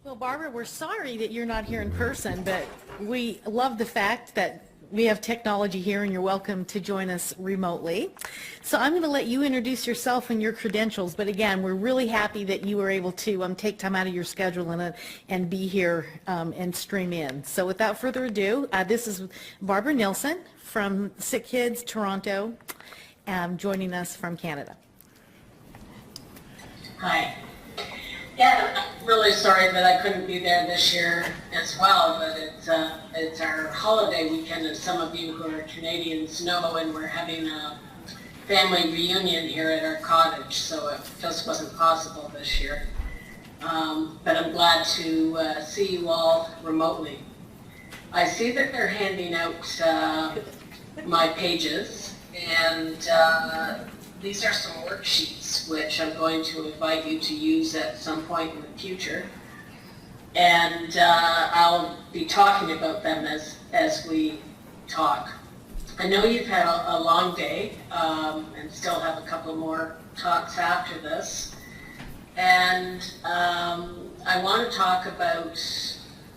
Well, Barbara, we're sorry that you're not here in person, but we love the fact that we have technology here and you're welcome to join us remotely. So I'm going to let you introduce yourself and your credentials, but again, we're really happy that you were able to take time out of your schedule and be here and stream in. So without further ado, this is Barbara Neilson from Sick Kids Toronto, joining us from Canada. Hi. Yeah, I'm really sorry that I couldn't be there this year as well, but it's our holiday weekend, as some of you who are Canadians know, and we're having a family reunion here at our cottage, so it just wasn't possible this year. But I'm glad to see you all remotely. I see that they're handing out my pages, and these are some worksheets which I'm going to invite you to use at some point in the future. And I'll be talking about them as we talk. I know you've had a long day and still have a couple more talks after this. And I want to talk about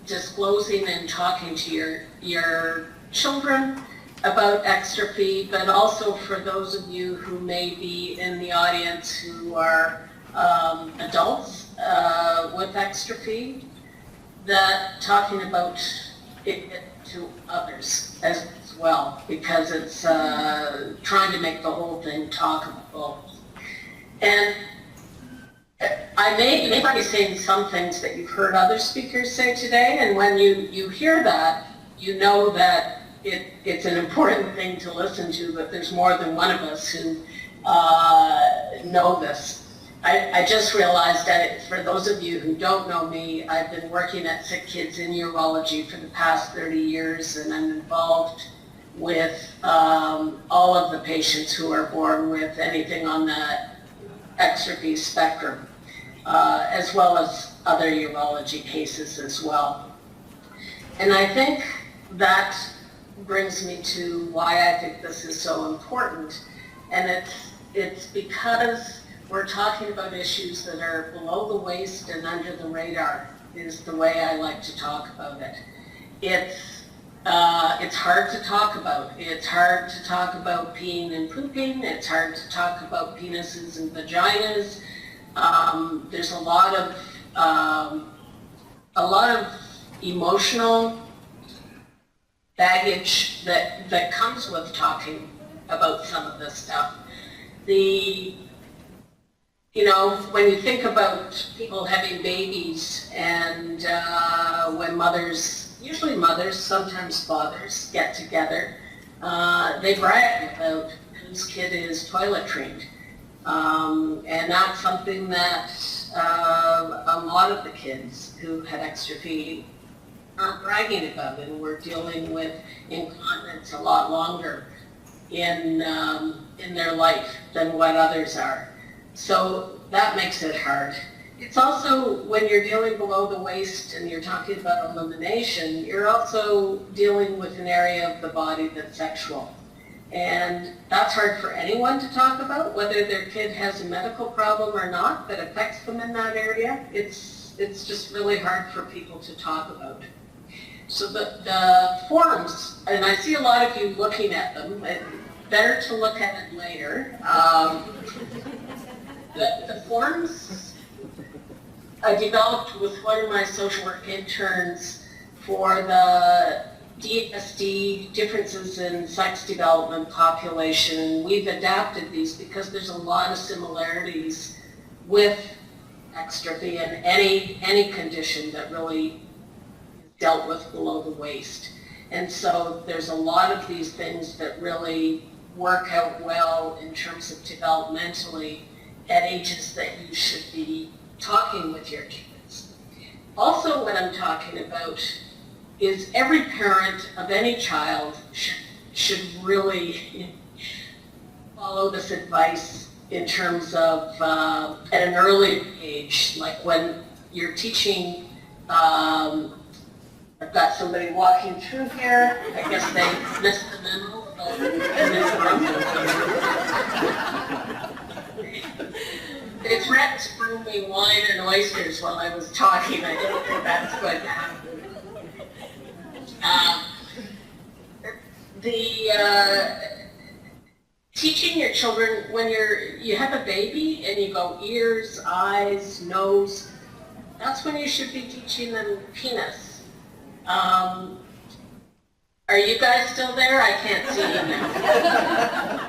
disclosing and talking to your children about Exstrophy, but also for those of you who may be in the audience who are adults with Exstrophy, that talking about it to others as well, because it's trying to make the whole thing talkable. And I may be saying some things that you've heard other speakers say today, and when you hear that, you know that it's an important thing to listen to, that there's more than one of us who know this. I just realized that for those of you who don't know me, I've been working at Sick Kids in urology for the past 30 years, and I'm involved with all of the patients who are born with anything on the Exstrophy spectrum, as well as other urology cases as well. And I think that brings me to why I think this is so important, and it's because we're talking about issues that are below the waist and under the radar, is the way I like to talk about it. It's hard to talk about. It's hard to talk about peeing and pooping. It's hard to talk about penises and vaginas. There's a lot of emotional baggage that comes with talking about some of this stuff. When you think about people having babies, and when mothers, usually mothers, sometimes fathers, get together, they brag about whose kid is toilet trained. And that's something that a lot of the kids who had Exstrophy aren't bragging about, and we're dealing with incontinence a lot longer in their life than what others are. So that makes it hard. It's also, when you're dealing below the waist and you're talking about elimination, you're also dealing with an area of the body that's sexual. And that's hard for anyone to talk about, whether their kid has a medical problem or not that affects them in that area. It's just really hard for people to talk about. So the forums, and I see a lot of you looking at them, better to look at it later. The forums I developed with one of my social work interns for the DSD, differences in sex development population. We've adapted these because there's a lot of similarities with Exstrophy and any condition that really dealt with below the waist. And so there's a lot of these things that really work out well in terms of developmentally at ages that you should be talking with your kids. Also, what I'm talking about is every parent of any child should really follow this advice in terms of at an early age, like when you're teaching. I've got somebody walking through here. I guess they missed the memo in this room. They threatened to bring me wine and oysters while I was talking. I don't think that's going to happen. Teaching your children when you have a baby and you go ears, eyes, nose, that's when you should be teaching them penis. Are you guys still there? I can't see you now.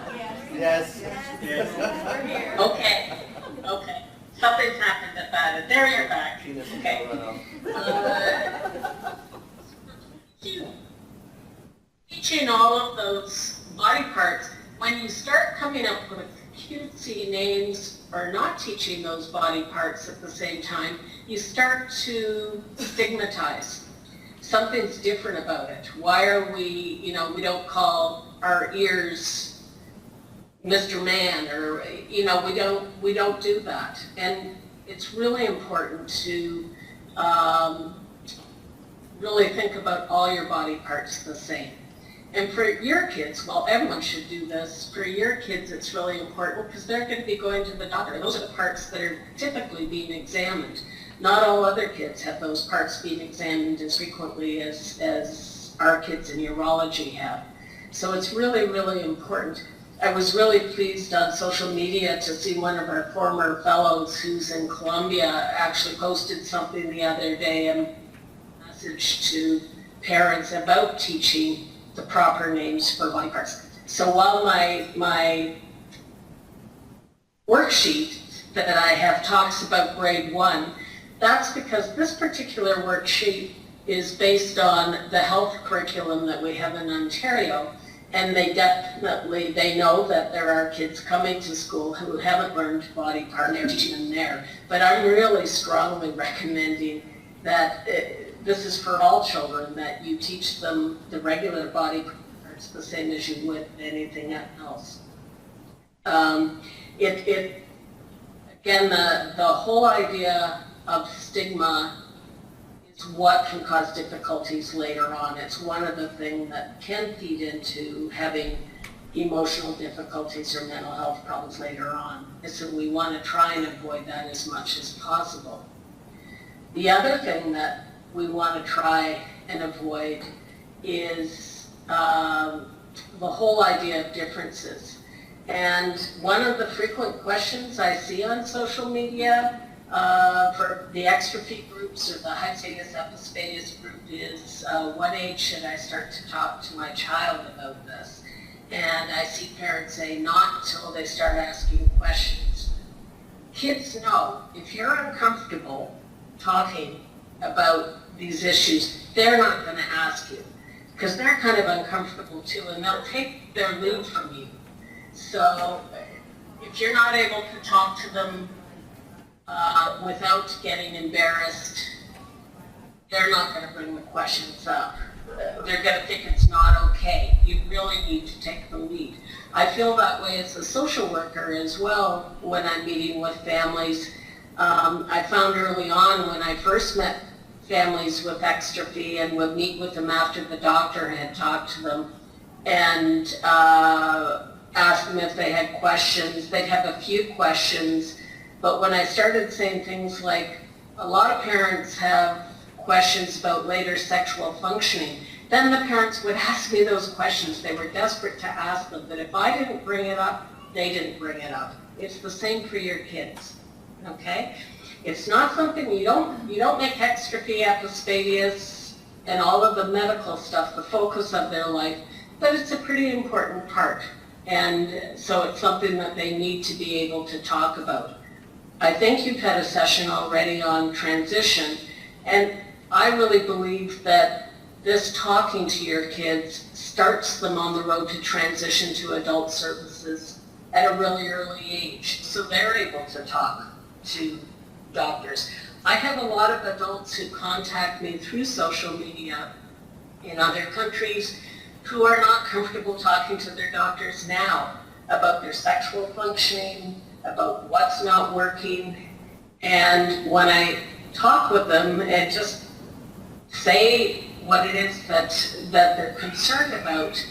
Yes. Okay. Okay. Something's happened about it. There you're back. Okay. Teaching all of those body parts, when you start coming up with cutesy names or not teaching those body parts at the same time, you start to stigmatize. Something's different about it. Why are we don't call our ears Mr. Man, or, we don't do that. And it's really important to really think about all your body parts the same. And for your kids, well, everyone should do this. For your kids, it's really important because they're going to be going to the doctor. Those are the parts that are typically being examined. Not all other kids have those parts being examined as frequently as our kids in urology have. So it's really, really important. I was really pleased on social media to see one of our former fellows who's in Colombia actually posted something the other day, a message to parents about teaching the proper names for body parts. So while my worksheet that I have talks about grade 1, that's because this particular worksheet is based on the health curriculum that we have in Ontario. And they know that there are kids coming to school who haven't learned body part, and they're teaching them there. But I'm really strongly recommending that this is for all children, that you teach them the regular body parts the same as you would anything else. Again, the whole idea of stigma is what can cause difficulties later on. It's one of the things that can feed into having emotional difficulties or mental health problems later on. And so we want to try and avoid that as much as possible. The other thing that we want to try and avoid is the whole idea of differences. And one of the frequent questions I see on social media for the Exstrophy groups or the Hyphagus epispadias group is, what age should I start to talk to my child about this? And I see parents say not until they start asking questions. Kids know if you're uncomfortable talking about these issues, they're not going to ask you because they're kind of uncomfortable too, and they'll take their lead from you. So if you're not able to talk to them without getting embarrassed, they're not going to bring the questions up. They're going to think it's not okay. You really need to take the lead. I feel that way as a social worker as well when I'm meeting with families. I found early on when I first met families with exstrophy and would meet with them after the doctor had talked to them and ask them if they had questions. They'd have a few questions, but when I started saying things like, a lot of parents have questions about later sexual functioning, then the parents would ask me those questions. They were desperate to ask them, but if I didn't bring it up, they didn't bring it up. It's the same for your kids, okay? It's not something, you don't make exstrophy, epispadias, and all of the medical stuff the focus of their life, but it's a pretty important part. And so it's something that they need to be able to talk about. I think you've had a session already on transition, and I really believe that this talking to your kids starts them on the road to transition to adult services at a really early age, so they're able to talk to doctors. I have a lot of adults who contact me through social media in other countries who are not comfortable talking to their doctors now about their sexual functioning, about what's not working. And when I talk with them and just say what it is that they're concerned about,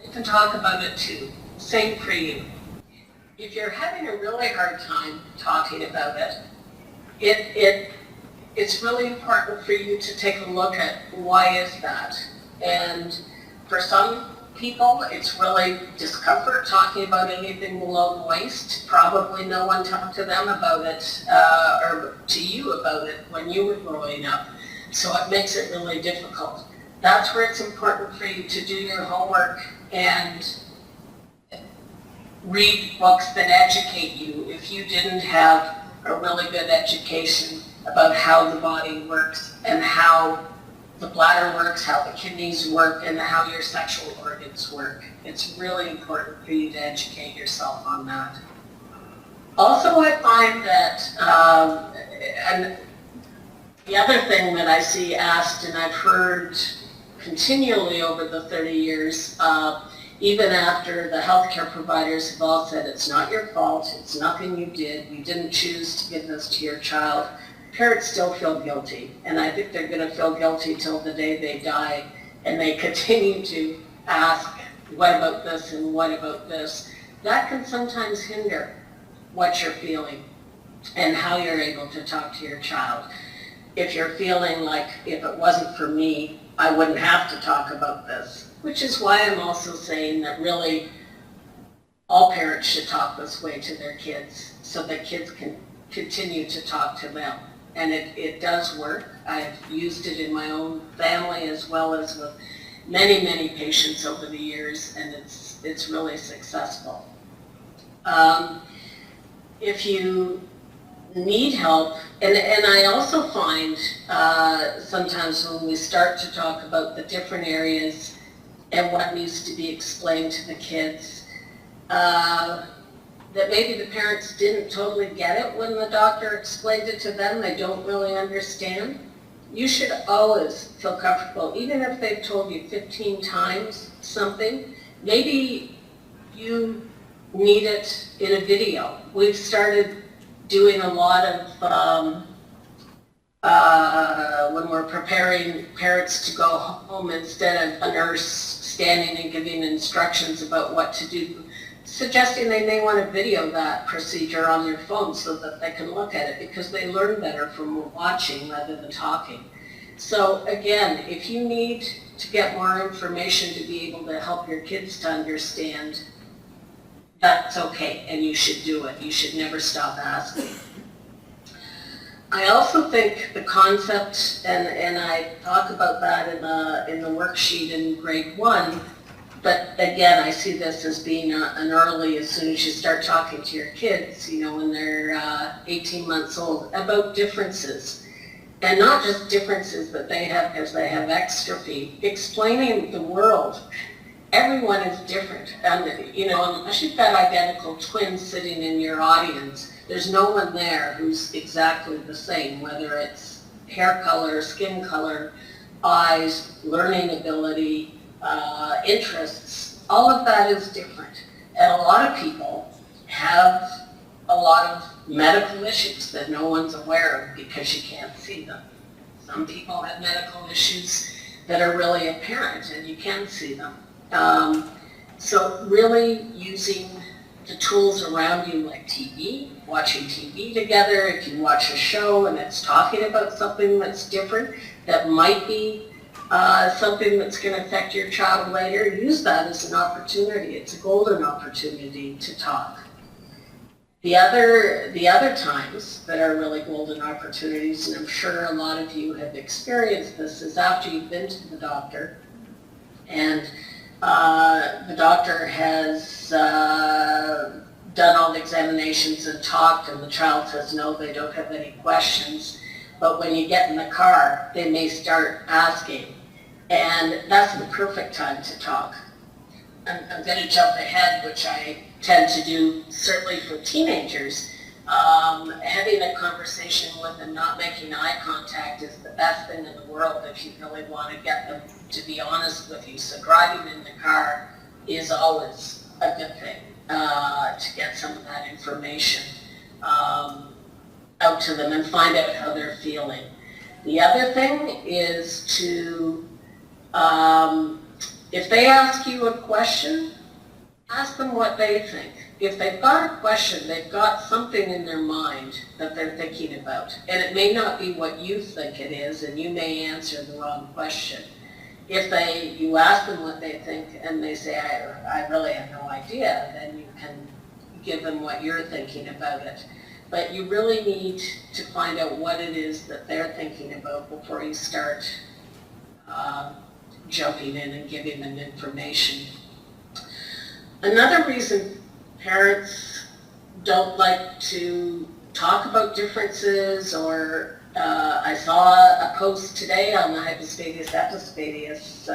they can talk about it too. Same for you. if you're having a really hard time talking about it, it's really important for you to take a look at why is that. And for some people, it's really discomfort talking about anything below the waist. Probably no one talked to them about it, or to you about it when you were growing up. So it makes it really difficult. That's where it's important for you to do your homework and read books that educate you if you didn't have a really good education about how the body works and how the bladder works, how the kidneys work, and how your sexual organs work. It's really important for you to educate yourself on that. Also, I find that, and the other thing that I see asked, and I've heard continually over the 30 years, even after the healthcare providers have all said it's not your fault, it's nothing you did, you didn't choose to give this to your child, parents still feel guilty. And I think they're going to feel guilty till the day they die, and they continue to ask, what about this and what about this? That can sometimes hinder what you're feeling and how you're able to talk to your child. If you're feeling like, if it wasn't for me, I wouldn't have to talk about this, which is why I'm also saying that really all parents should talk this way to their kids so that kids can continue to talk to them. And it does work. I've used it in my own family as well as with many, many patients over the years, and it's really successful. If you need help, and I also find sometimes when we start to talk about the different areas and what needs to be explained to the kids, that maybe the parents didn't totally get it when the doctor explained it to them, they don't really understand. You should always feel comfortable, even if they've told you 15 times something, maybe you need it in a video. We've started doing a lot of, when we're preparing parents to go home, instead of a nurse standing and giving instructions about what to do, suggesting they may want to video that procedure on their phone so that they can look at it, because they learn better from watching rather than talking. So again, if you need to get more information to be able to help your kids to understand, that's okay, and you should do it. You should never stop asking. I also think the concept, and I talk about that in the worksheet in grade 1, but again, I see this as being an early, as soon as you start talking to your kids, you know, when they're 18 months old, about differences. And not just differences that they have because they have exstrophy, explaining the world. Everyone is different. And, you know, unless you've got identical twins sitting in your audience, there's no one there who's exactly the same, whether it's hair color, skin color, eyes, learning ability, interests. All of that is different. And a lot of people have a lot of medical issues that no one's aware of because you can't see them. Some people have medical issues that are really apparent and you can see them. So really using the tools around you, like TV, watching TV together. If you watch a show and it's talking about something that's different, that might be something that's going to affect your child later, use that as an opportunity. It's a golden opportunity to talk. The other times that are really golden opportunities, and I'm sure a lot of you have experienced this, is after you've been to the doctor and the doctor has done all the examinations and talked, and the child says no, they don't have any questions. But when you get in the car, they may start asking, and that's the perfect time to talk. I'm going to jump ahead, which I tend to do certainly for teenagers. Having a conversation with them, not making eye contact, is the best thing in the world if you really want to get them to be honest with you. So driving in the car is always a good thing, to get some of that information out to them and find out how they're feeling. The other thing is to, if they ask you a question, ask them what they think. if they've got a question, they've got something in their mind that they're thinking about. And it may not be what you think it is, and you may answer the wrong question. If you ask them what they think and they say, I really have no idea, then you can give them what you're thinking about it. But you really need to find out what it is that they're thinking about before you start jumping in and giving them information. Another reason parents don't like to talk about differences, or I saw a post today on the hypospadias epispadias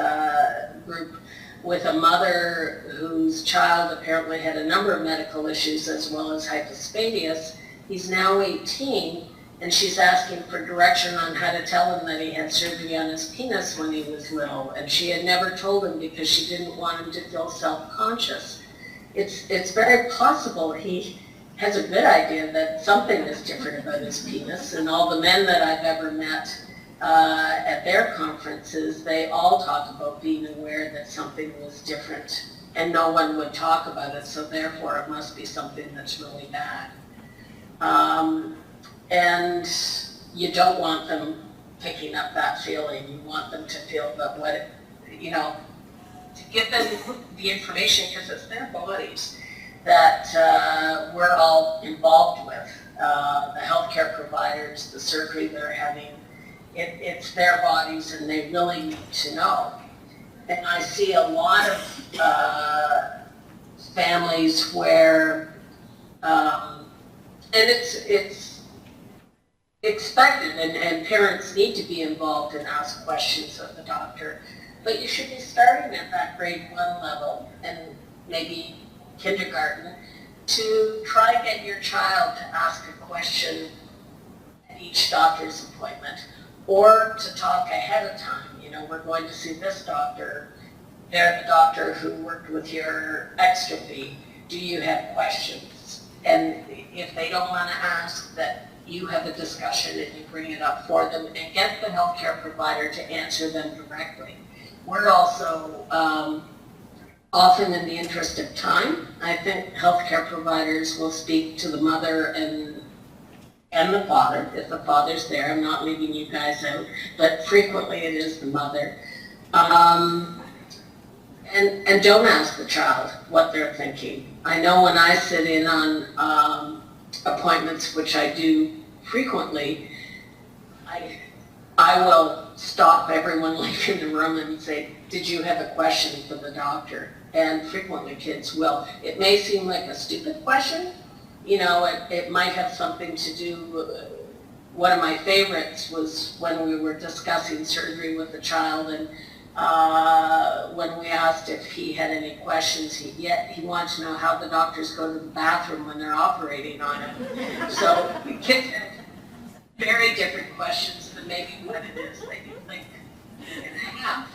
group with a mother whose child apparently had a number of medical issues as well as hypospadias. He's now 18, and she's asking for direction on how to tell him that he had surgery on his penis when he was little, and she had never told him because she didn't want him to feel self-conscious. It's very possible he has a good idea that something is different about his penis, and all the men that I've ever met at their conferences, they all talk about being aware that something was different, and no one would talk about it, so therefore it must be something that's really bad. And you don't want them picking up that feeling. You want them to feel that to give them the information, because it's their bodies that we're all involved with. The healthcare providers, the surgery they're having, it's their bodies, and they really need to know. And I see a lot of families where, and it's expected, and parents need to be involved and ask questions of the doctor, but you should be starting at that grade 1 level and maybe kindergarten to try and get your child to ask a question at each doctor's appointment, or to talk ahead of time. We're going to see this doctor. They're the doctor who worked with your Exstrophy. Do you have questions? And if they don't want to ask, that you have a discussion and you bring it up for them and get the healthcare provider to answer them directly. We're also, often in the interest of time, I think healthcare providers will speak to the mother and the father, if the father's there. I'm not leaving you guys out, but frequently it is the mother. And don't ask the child what they're thinking. I know when I sit in on appointments, which I do frequently, I will stop everyone leaving the room and say, did you have a question for the doctor? And frequently kids will. It may seem like a stupid question. It might have something to do, one of my favorites was when we were discussing surgery with the child, and when we asked if he had any questions, he wanted to know how the doctors go to the bathroom when they're operating on him. So the kids have very different questions than maybe what it is that you think and have.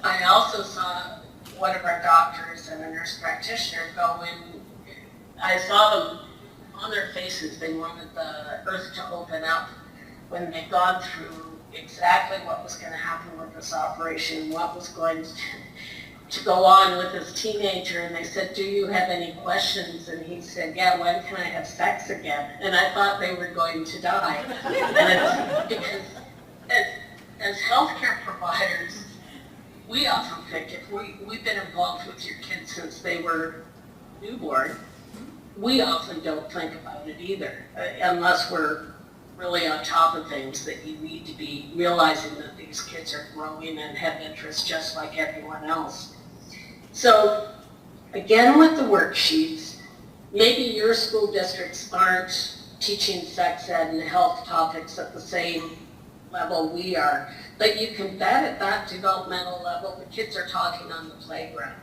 I also saw one of our doctors and a nurse practitioner go in. I saw them on their faces. They wanted the earth to open up when they'd gone through exactly what was going to happen with this operation, what was going to go on with this teenager. And they said, do you have any questions? And he said, yeah, when can I have sex again? And I thought they were going to die. And it's because as healthcare providers, we often think if we've been involved with your kids since they were newborn, we often don't think about it either, unless we're really on top of things, that you need to be realizing that these kids are growing and have interests just like everyone else. So again, with the worksheets, maybe your school districts aren't teaching sex ed and health topics at the same level we are, but you can bet at that developmental level the kids are talking on the playground.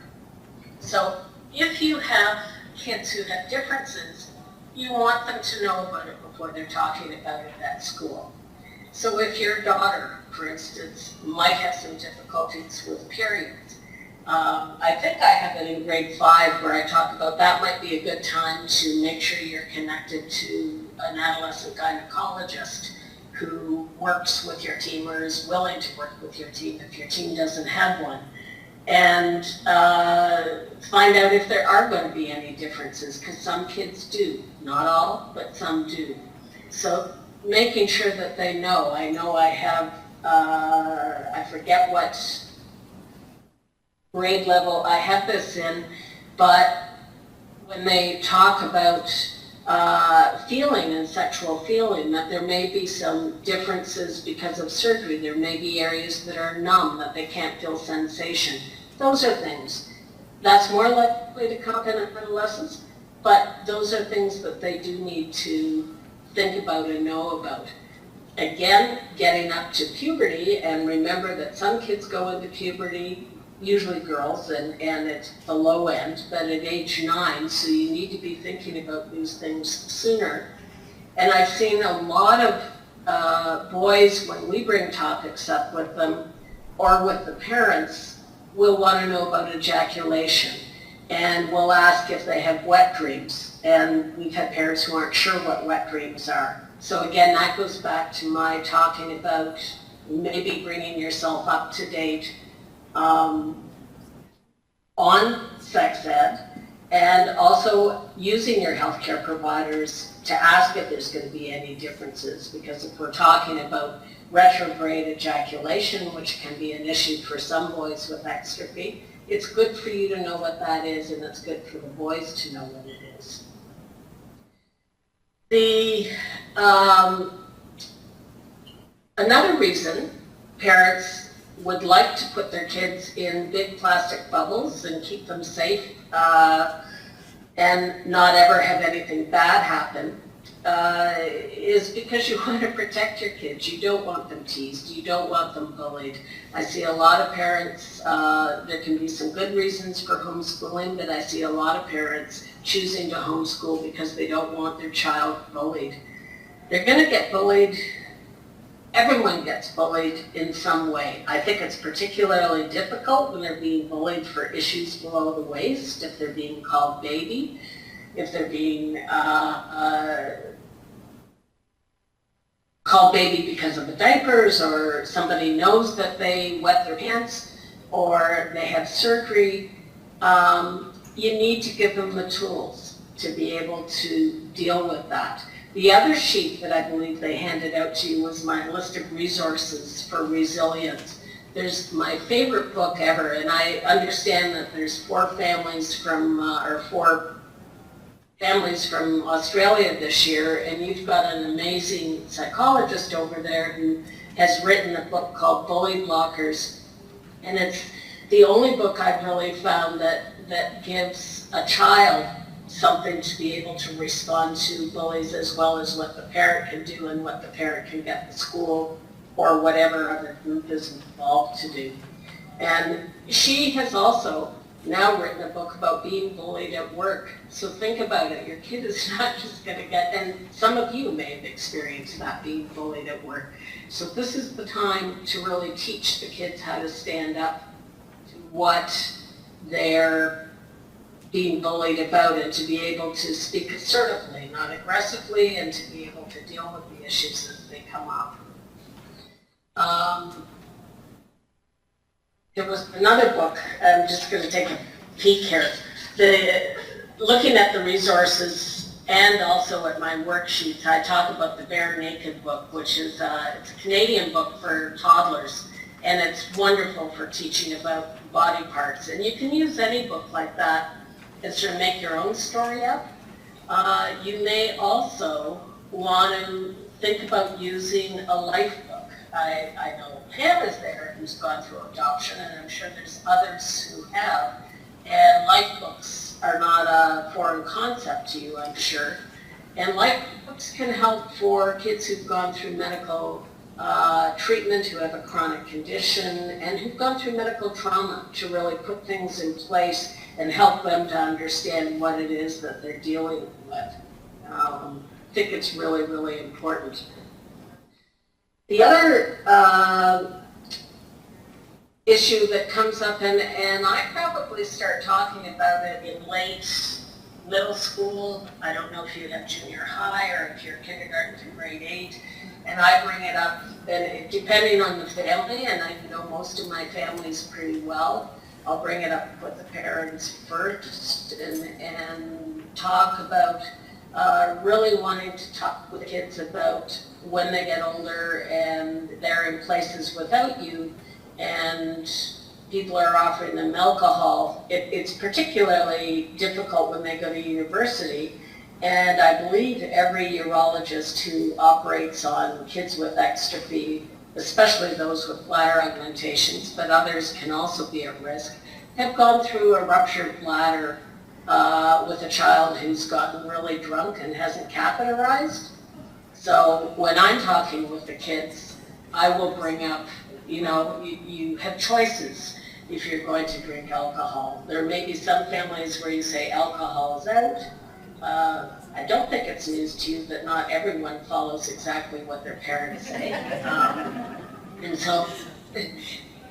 So if you have kids who have differences, you want them to know about it before they're talking about it at school. So if your daughter, for instance, might have some difficulties with periods, I think I have it in grade 5 where I talk about that might be a good time to make sure you're connected to an adolescent gynecologist who works with your team or is willing to work with your team if your team doesn't have one. and find out if there are going to be any differences, because some kids do. Not all, but some do. So making sure that they know. I know I have, I forget what grade level I have this in, but when they talk about feeling and sexual feeling, that there may be some differences because of surgery. There may be areas that are numb, that they can't feel sensation. Those are things. That's more likely to come in adolescence, but those are things that they do need to think about and know about. Again, getting up to puberty, and remember that some kids go into puberty, usually girls, and it's the low end, but at age 9, so you need to be thinking about these things sooner. And I've seen a lot of boys, when we bring topics up with them, or with the parents, will want to know about ejaculation. And we'll ask if they have wet dreams. And we've had parents who aren't sure what wet dreams are. So again, that goes back to my talking about maybe bringing yourself up to date on sex ed, and also using your healthcare providers to ask if there's going to be any differences, because if we're talking about retrograde ejaculation, which can be an issue for some boys with exstrophy, it's good for you to know what that is, and it's good for the boys to know what it is. Another reason parents would like to put their kids in big plastic bubbles and keep them safe and not ever have anything bad happen is because you want to protect your kids. You don't want them teased. You don't want them bullied. I see a lot of parents, there can be some good reasons for homeschooling, but I see a lot of parents choosing to homeschool because they don't want their child bullied. They're going to get bullied. Everyone gets bullied in some way. I think it's particularly difficult when they're being bullied for issues below the waist, if they're being called baby, if they're being called baby because of the diapers, or somebody knows that they wet their pants, or they have surgery. You need to give them the tools to be able to deal with that. The other sheet that I believe they handed out to you was my list of resources for resilience. There's my favorite book ever, and I understand that there's 4 families from Australia this year, and you've got an amazing psychologist over there who has written a book called Bully Blockers, and it's the only book I've really found that gives a child something to be able to respond to bullies, as well as what the parent can do and what the parent can get the school or whatever other group is involved to do. And she has also now written a book about being bullied at work. So think about it. Your kid is not just going to get, and some of you may have experienced that, being bullied at work. So this is the time to really teach the kids how to stand up to what they're being bullied about, and to be able to speak assertively, not aggressively, and to be able to deal with the issues as they come up. There was another book, I'm just going to take a peek here, looking at the resources and also at my worksheets. I talk about the Bare Naked book, which is it's a Canadian book for toddlers, and it's wonderful for teaching about body parts. And you can use any book like that and sort of make your own story up. You may also want to think about using a life book. I know Pam is there, who's gone through adoption, and I'm sure there's others who have. And life books are not a foreign concept to you, I'm sure. And life books can help for kids who've gone through medical treatment, who have a chronic condition, and who've gone through medical trauma, to really put things in place and help them to understand what it is that they're dealing with. I think it's really, really important. The other issue that comes up, and I probably start talking about it in late middle school. I don't know if you have junior high or if you're kindergarten to grade 8, and I bring it up, and depending on the family, and I know most of my families pretty well, I'll bring it up with the parents first and talk about really wanting to talk with kids about when they get older and they're in places without you and people are offering them alcohol. It's particularly difficult when they go to university. And I believe every urologist who operates on kids with exstrophy, especially those with bladder augmentations, but others can also be at risk, have gone through a ruptured bladder with a child who's gotten really drunk and hasn't catheterized. So when I'm talking with the kids, I will bring up, you have choices if you're going to drink alcohol. There may be some families where you say alcohol is out. I don't think it's news to you that not everyone follows exactly what their parents say. And so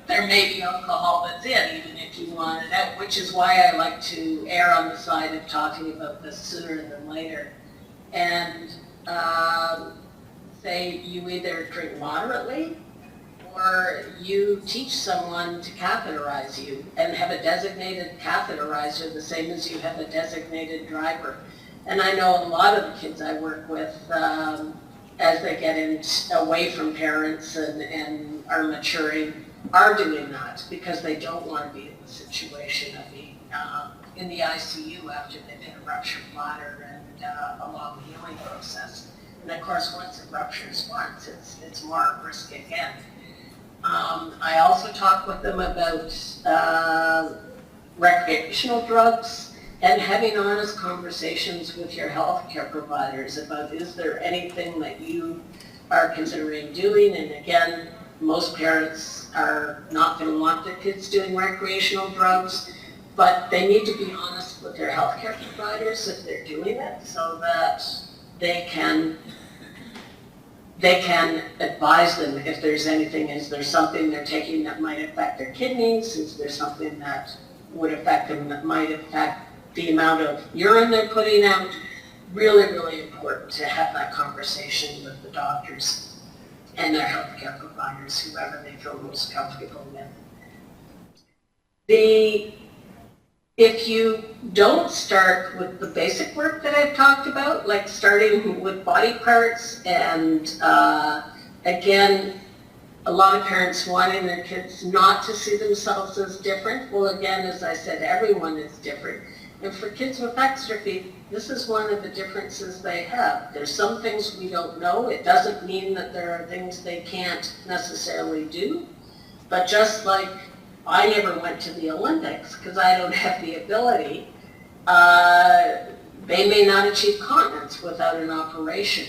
there may be alcohol that's in, even if you want it out, which is why I like to err on the side of talking about this sooner than later. And say you either drink moderately or you teach someone to catheterize you and have a designated catheterizer the same as you have a designated driver. And I know a lot of the kids I work with, as they get away from parents and are maturing, are doing that because they don't want to be in the situation of being in the ICU after they've had a ruptured bladder and a long healing process. And of course, once it ruptures once, it's more at risk again. I also talk with them about recreational drugs and having honest conversations with your healthcare providers about is there anything that you are considering doing. And again, most parents are not going to want their kids doing recreational drugs, but they need to be honest with their healthcare providers if they're doing it so that they can advise them if there's anything. Is there something they're taking that might affect their kidneys? Is there something that would affect them that might affect the amount of urine they're putting out? Really, really important to have that conversation with the doctors and their healthcare providers, whoever they feel most comfortable with. If you don't start with the basic work that I've talked about, like starting with body parts and again, a lot of parents wanting their kids not to see themselves as different. Well, again, as I said, everyone is different. And for kids with exstrophy, this is one of the differences they have. There's some things we don't know. It doesn't mean that there are things they can't necessarily do. But just like I never went to the Olympics because I don't have the ability, they may not achieve continence without an operation.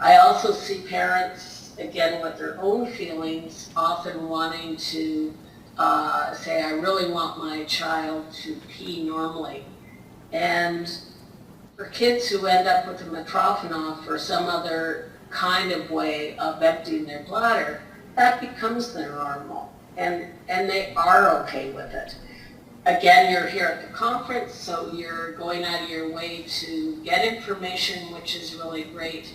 I also see parents, again, with their own feelings, often wanting to say, I really want my child to pee normally. And for kids who end up with a Mitrofanov or some other kind of way of emptying their bladder, that becomes their normal. And they are okay with it. Again, you're here at the conference, so you're going out of your way to get information, which is really great.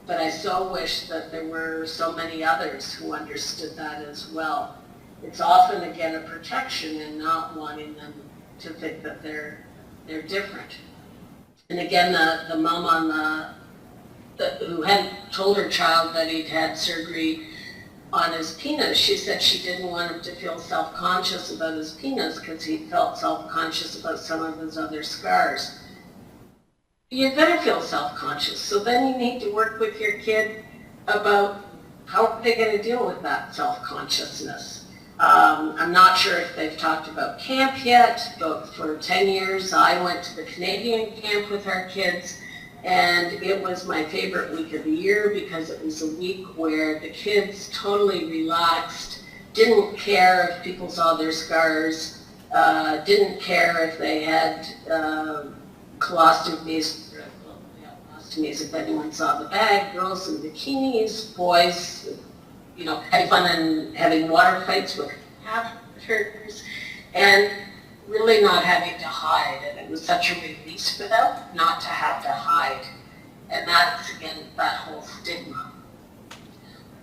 But I so wish that there were so many others who understood that as well. It's often, again, a protection and not wanting them to think that they're different. And again, the mom on who hadn't told her child that he'd had surgery on his penis, she said she didn't want him to feel self-conscious about his penis because he felt self-conscious about some of his other scars. You're going to feel self-conscious, so then you need to work with your kid about how are they going to deal with that self-consciousness. I'm not sure if they've talked about camp yet, but for 10 years I went to the Canadian camp with our kids, and it was my favorite week of the year because it was a week where the kids totally relaxed, didn't care if people saw their scars, didn't care if they had colostomies, if anyone saw the bag, girls in bikinis, boys, having fun and having water fights with amateurs, and really not having to hide. And it was such a release for them not to have to hide. And that's, again, that whole stigma.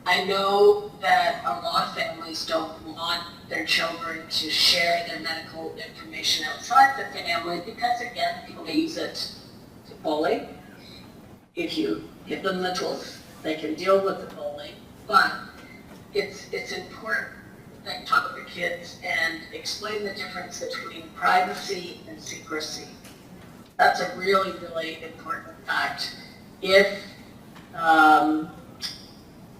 I know that a lot of families don't want their children to share their medical information outside the family because, again, people may use it to bully. If you give them the tools, they can deal with the bullying. But it's important that you talk with the kids and explain the difference between privacy and secrecy. That's a really, really important fact. If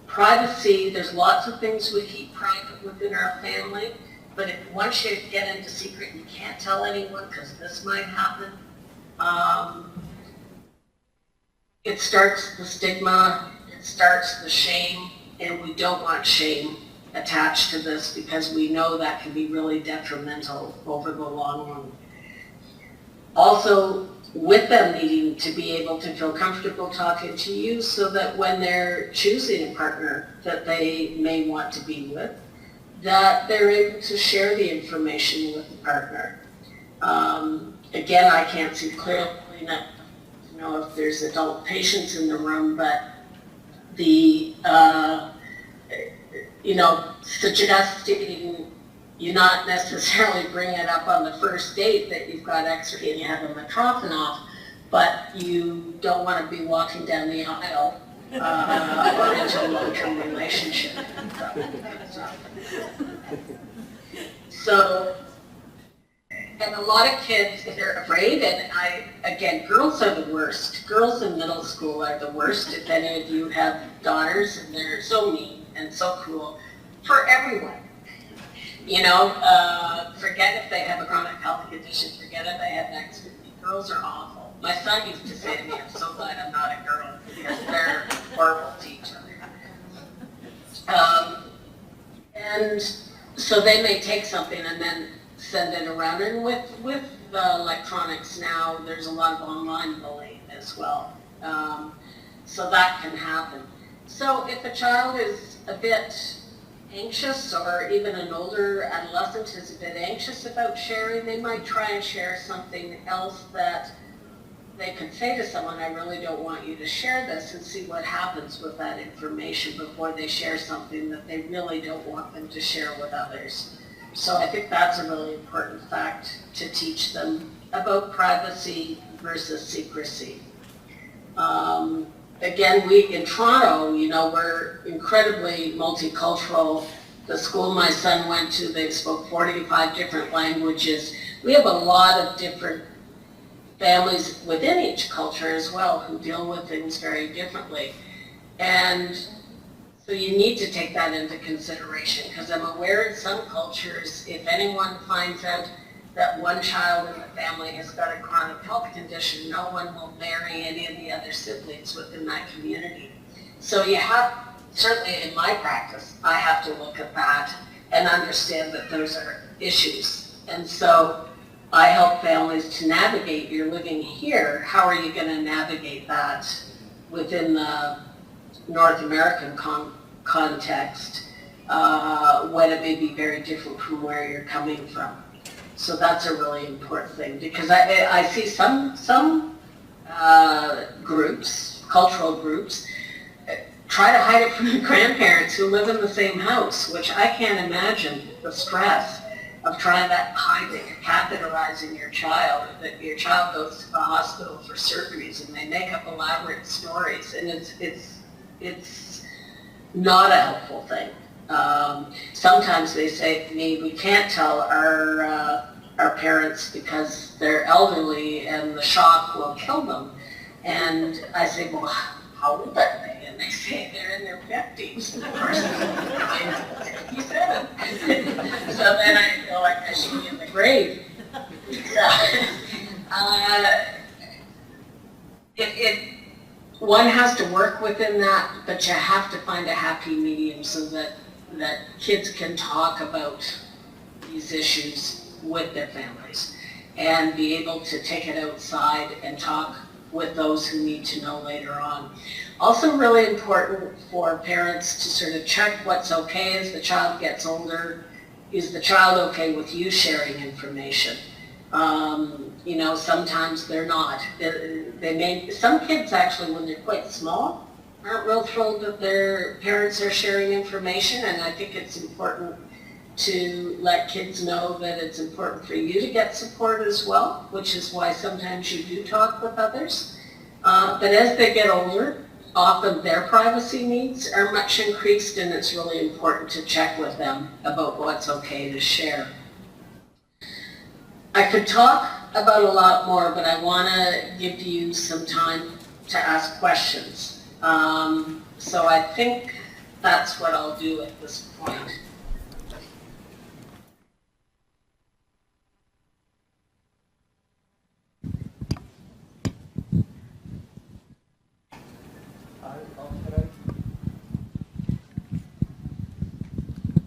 privacy, there's lots of things we keep private within our family, but if once you get into secret, you can't tell anyone because this might happen. It starts the stigma, it starts the shame, and we don't want shame attached to this because we know that can be really detrimental over the long run. Also, with them needing to be able to feel comfortable talking to you so that when they're choosing a partner that they may want to be with, that they're able to share the information with the partner. Again, I can't see clearly if there's adult patients in the room, but the, suggesting you not necessarily bring it up on the first date that you've got Exstrophy and you have a metrophen off, but you don't want to be walking down the aisle or into a long-term relationship. So, and a lot of kids, they're afraid, and again, girls are the worst. Girls in middle school are the worst. If any of you have daughters, and they're so mean and so cruel for everyone. Forget if they have a chronic health condition, forget if they have Exstrophy. Girls are awful. My son used to say to me, I'm so glad I'm not a girl, because they're horrible to each other. And so they may take something and then send it around. And with the electronics now, there's a lot of online bullying as well. So that can happen. So if a child is a bit anxious, or even an older adolescent is a bit anxious about sharing, they might try and share something else that they could say to someone, I really don't want you to share this, and see what happens with that information before they share something that they really don't want them to share with others. So I think that's a really important fact to teach them about privacy versus secrecy. Again, we in Toronto, we're incredibly multicultural. The school my son went to, they spoke 45 different languages. We have a lot of different families within each culture as well who deal with things very differently. And so you need to take that into consideration, because I'm aware in some cultures, if anyone finds out that one child in the family has got a chronic health condition, no one will marry any of the other siblings within that community. So you have, certainly in my practice, I have to look at that and understand that those are issues. And so I help families to navigate, you're living here, how are you going to navigate that within the North American context when it may be very different from where you're coming from. So that's a really important thing, because I see some groups, cultural groups, try to hide it from the grandparents who live in the same house, which I can't imagine the stress of trying to hide that you're catheterizing your child, that your child goes to the hospital for surgeries, and they make up elaborate stories, and it's not a helpful thing. Sometimes they say to me, we can't tell our parents because they're elderly and the shock will kill them. And I say, well, how old are they? And they say they're in their 50s. And the person is 67. So then I feel like I should be in the grave. One has to work within that, but you have to find a happy medium so that kids can talk about these issues with their families and be able to take it outside and talk with those who need to know later on. Also really important for parents to sort of check what's okay as the child gets older. Is the child okay with you sharing information? Sometimes they're not. Some kids actually, when they're quite small, aren't real thrilled that their parents are sharing information, and I think it's important to let kids know that it's important for you to get support as well, which is why sometimes you do talk with others. But as they get older, often their privacy needs are much increased, and it's really important to check with them about what's okay to share. I could talk about a lot more, but I want to give you some time to ask questions. So I think that's what I'll do at this point.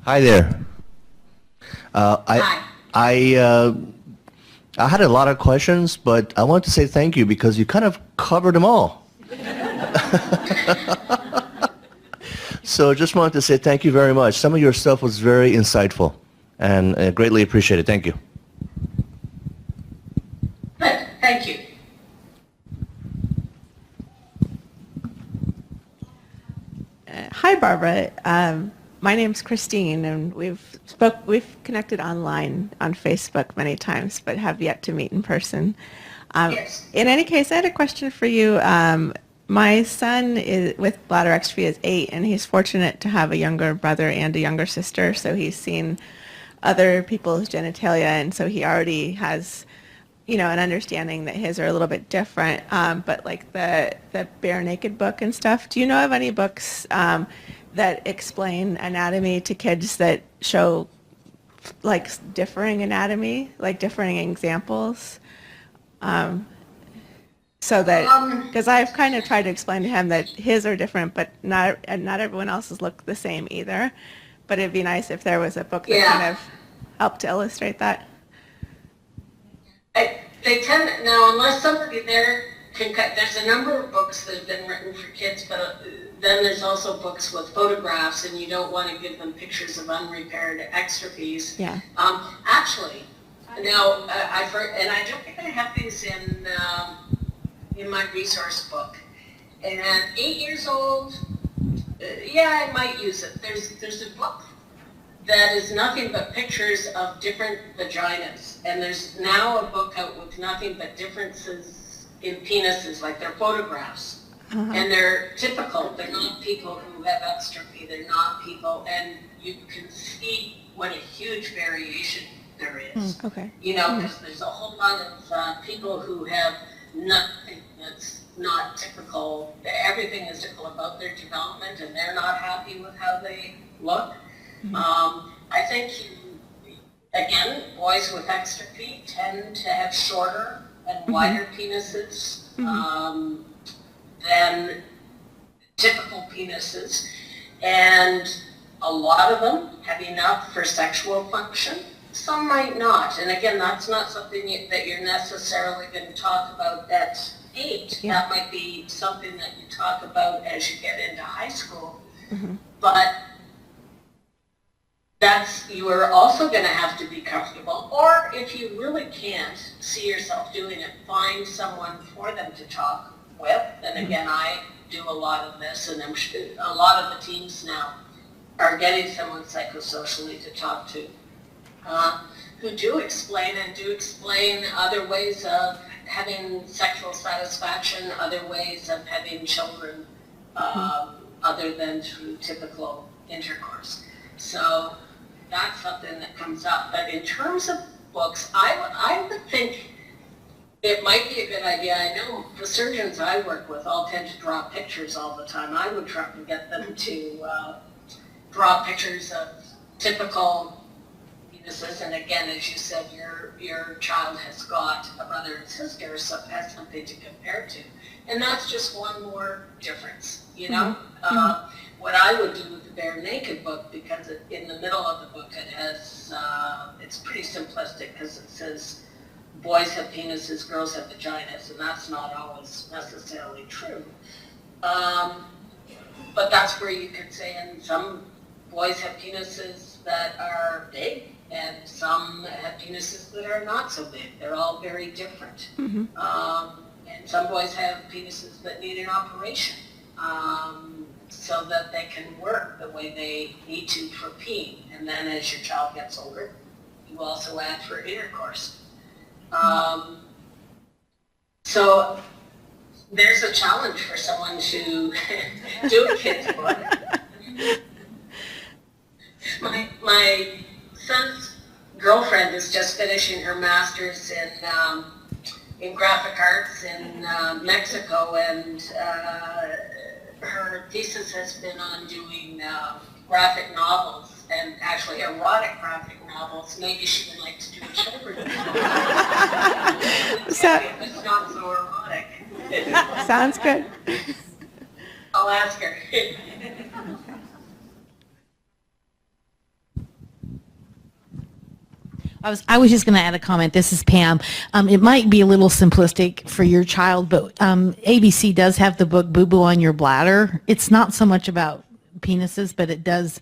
Hi there. Hi. I had a lot of questions, but I want to say thank you because you kind of covered them all. So just wanted to say thank you very much. Some of your stuff was very insightful, and I greatly appreciate it. Thank you. Good. Thank you. Hi, Barbara. My name's Christine, and we've connected online on Facebook many times, but have yet to meet in person. Yes. In any case, I had a question for you. My son with bladder exstrophy is 8, and he's fortunate to have a younger brother and a younger sister, so he's seen other people's genitalia, and so he already has, an understanding that his are a little bit different. But like the Bare Naked book and stuff, do you know of any books that explain anatomy to kids that show like differing anatomy, like differing examples? So that, because I've kind of tried to explain to him that his are different, but not everyone else's look the same either. But it'd be nice if there was a book that kind of helped to illustrate that. They tend, now unless somebody there can cut, there's a number of books that have been written for kids, but then there's also books with photographs, and you don't want to give them pictures of unrepaired exstrophies. Yeah. Actually, now, and I don't think I have these in my resource book. And 8 years old, I might use it. There's a book that is nothing but pictures of different vaginas. And there's now a book out with nothing but differences in penises, like they're photographs. Uh-huh. And they're typical. They're not people who have exstrophy. They're not people, and you can see what a huge variation there is. Okay. Because there's a whole lot of people who have nothing that's not typical. Everything is typical about their development, and they're not happy with how they look. Mm-hmm. I think, again, boys with exstrophy tend to have shorter and wider penises than typical penises, and a lot of them have enough for sexual function. Some might not, and again, that's not something that you're necessarily going to talk about at 8. Yeah. That might be something that you talk about as you get into high school. Mm-hmm. But you are also going to have to be comfortable, or if you really can't see yourself doing it, find someone for them to talk with. And again, I do a lot of this, and I'm sure a lot of the teams now are getting someone psychosocially to talk to, who do explain other ways of having sexual satisfaction, other ways of having children, other than through typical intercourse. So that's something that comes up. But in terms of books, I would think it might be a good idea. I know the surgeons I work with all tend to draw pictures all the time. I would try to get them to draw pictures of typical penises. And again, as you said, your child has got a brother and sister, so has something to compare to. And that's just one more difference, What I would do with the Bare Naked book, because in the middle of the book it has, it's pretty simplistic because it says boys have penises, girls have vaginas, and that's not always necessarily true. But that's where you could say, and some boys have penises that are big, and some have penises that are not so big. They're all very different. Mm-hmm. And some boys have penises that need an operation. so that they can work the way they need to for peeing. And then as your child gets older, you also add for intercourse. So there's a challenge for someone to do a kid's book. My son's girlfriend is just finishing her master's in graphic arts in Mexico, and her thesis has been on doing graphic novels, and actually erotic graphic novels. Maybe she would like to do a children's book. It's not so erotic. Sounds good. I'll ask her. I was just going to add a comment. This is Pam. It might be a little simplistic for your child, but ABC does have the book Boo Boo on Your Bladder. It's not so much about penises, but it does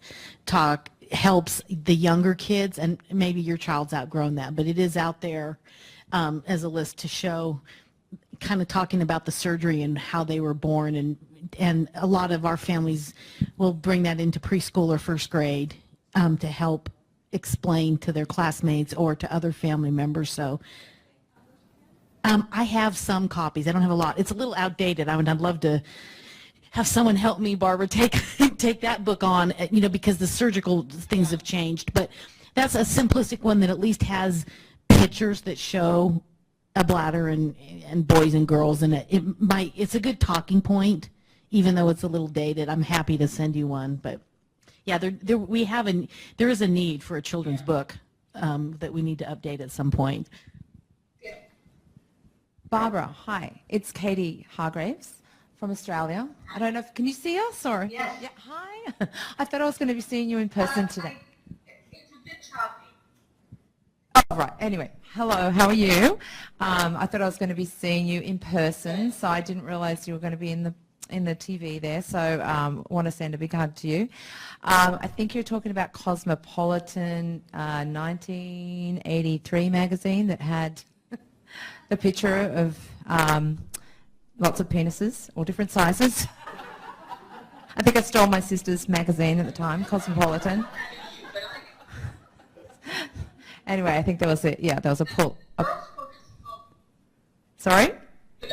helps the younger kids, and maybe your child's outgrown that, but it is out there as a list to show, kind of talking about the surgery and how they were born, and a lot of our families will bring that into preschool or first grade to help explain to their classmates or to other family members. So I have some copies. I don't have a lot. It's a little outdated. I'd love to have someone help me, Barbara, take that book on, because the surgical things have changed. But that's a simplistic one that at least has pictures that show a bladder and boys and girls, and it's a good talking point, even though it's a little dated. I'm happy to send you one, but yeah, there is a need for a children's book that we need to update at some point. Barbara, hi. It's Katie Hargraves from Australia. I don't know can you see us or? Yes. Yeah, hi. I thought I was going to be seeing you in person today. It's a bit choppy. Oh, right. Anyway, hello. How are you? I thought I was going to be seeing you in person, so I didn't realize you were going to be in the TV there, so want to send a big hug to you. I think you're talking about Cosmopolitan 1983 magazine that had the picture of lots of penises, all different sizes. I think I stole my sister's magazine at the time, Cosmopolitan. Anyway, I think there was a pull. Sorry? The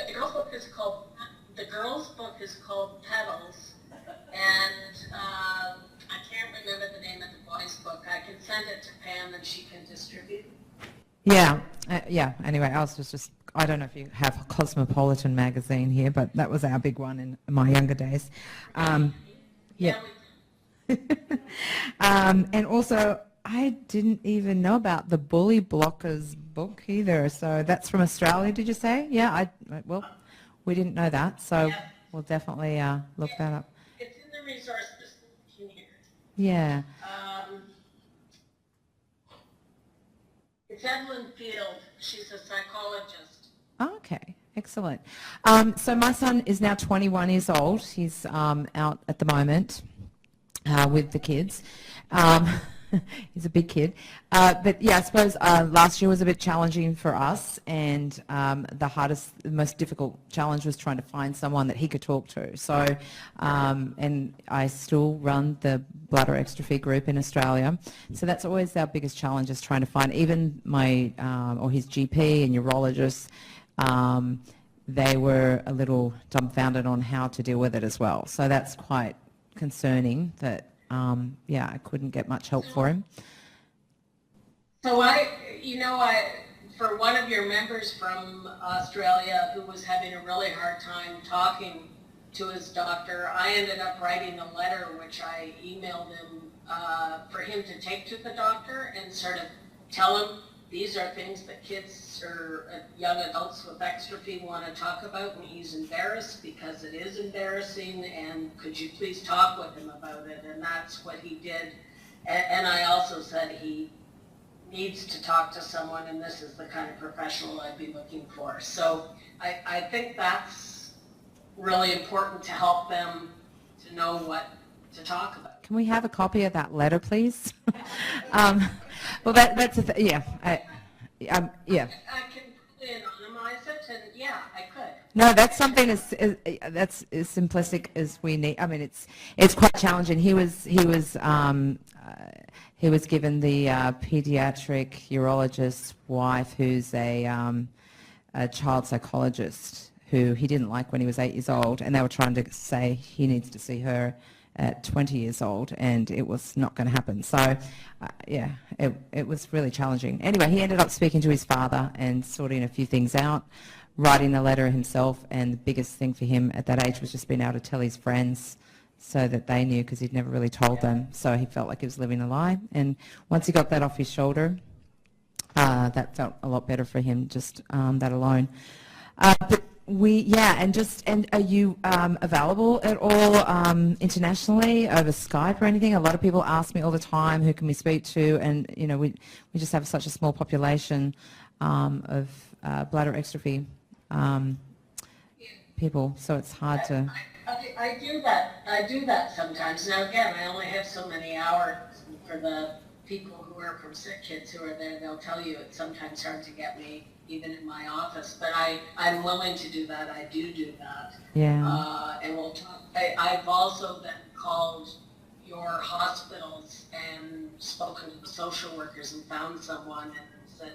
girls' book is called Petals, and I can't remember the name of the boys' book. I can send it to Pam and she can distribute. Yeah. Anyway, I was just I don't know if you have Cosmopolitan magazine here, but that was our big one in my younger days. Yeah. And also, I didn't even know about the Bully Blockers book either. So that's from Australia, did you say? Yeah. Well, we didn't know that, so Yeah. we'll definitely look that up. It's in the resources here. Yeah. It's Evelyn Field. She's a psychologist. Okay, excellent. So my son is now 21 years old. He's out at the moment with the kids. He's a big kid. But yeah, I suppose last year was a bit challenging for us, and the most difficult challenge was trying to find someone that he could talk to. So, and I still run the bladder exstrophy group in Australia. So that's always our biggest challenge, is trying to find even my, or his GP and urologist, they were a little dumbfounded on how to deal with it as well. So that's quite concerning that, I couldn't get much help for him. So for one of your members from Australia who was having a really hard time talking to his doctor, I ended up writing a letter which I emailed him for him to take to the doctor and sort of tell him these are things that kids or young adults with exstrophy want to talk about, and he's embarrassed because it is embarrassing, and could you please talk with him about it? And that's what he did. And I also said he needs to talk to someone, and this is the kind of professional I'd be looking for. So I think that's really important to help them to know what to talk about. Can we have a copy of that letter, please? Well, that's yeah. I can probably anonymize it, and yeah, I could. No, that's something that's as simplistic as we need. I mean, it's quite challenging. He was given the pediatric urologist's wife, who's a child psychologist, who he didn't like when he was 8 years old, and they were trying to say he needs to see her at 20 years old, and it was not going to happen. So, yeah, it was really challenging. Anyway, he ended up speaking to his father and sorting a few things out, writing the letter himself, and the biggest thing for him at that age was just being able to tell his friends so that they knew, because he'd never really told them. So he felt like he was living a lie. And once he got that off his shoulder, that felt a lot better for him, just that alone. But and are you available at all internationally over Skype or anything? A lot of people ask me all the time, who can we speak to? And, you know, we just have such a small population of bladder exstrophy people, so it's hard to... I do that sometimes. Now again, I only have so many hours for the people who are from sick kids who are there. They'll tell you it's sometimes hard to get me even in my office, but I'm willing to do that. I do that. Yeah. And we'll talk. I've also then called your hospitals and spoken to the social workers and found someone and said,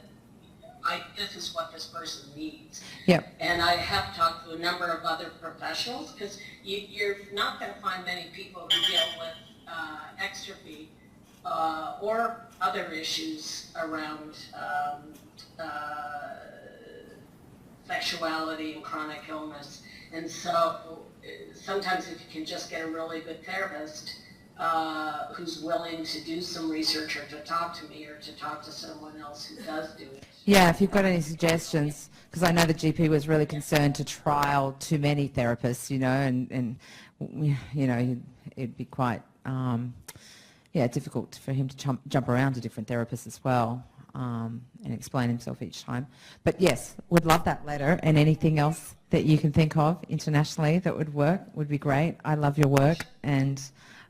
this is what this person needs. Yep. And I have talked to a number of other professionals, because you're not going to find many people who deal with exstrophy or other issues around sexuality and chronic illness. And so sometimes if you can just get a really good therapist who's willing to do some research, or to talk to me, or to talk to someone else who does do it. Yeah, if you've got any suggestions, because I know the GP was really concerned to trial too many therapists, you know, and you know, it'd be quite difficult for him to jump around to different therapists as well, and explain himself each time. But yes, would love that letter, and anything else that you can think of internationally that would work would be great. I love your work, and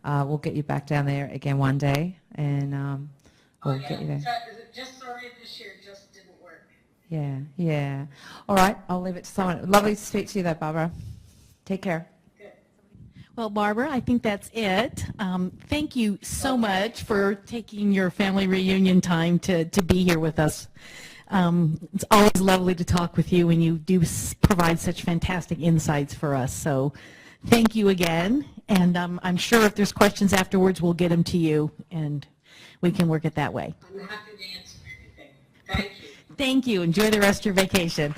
we'll get you back down there again one day, and we'll get you there. Just sorry this year just didn't work. Yeah. All right, I'll leave it to someone. Lovely to speak to you, though, Barbara. Take care. Well, Barbara, I think that's it. Thank you so much for taking your family reunion time to be here with us. It's always lovely to talk with you, and you do provide such fantastic insights for us. So thank you again. And I'm sure if there's questions afterwards, we'll get them to you, and we can work it that way. I'm happy to answer anything. Thank you. Thank you. Enjoy the rest of your vacation.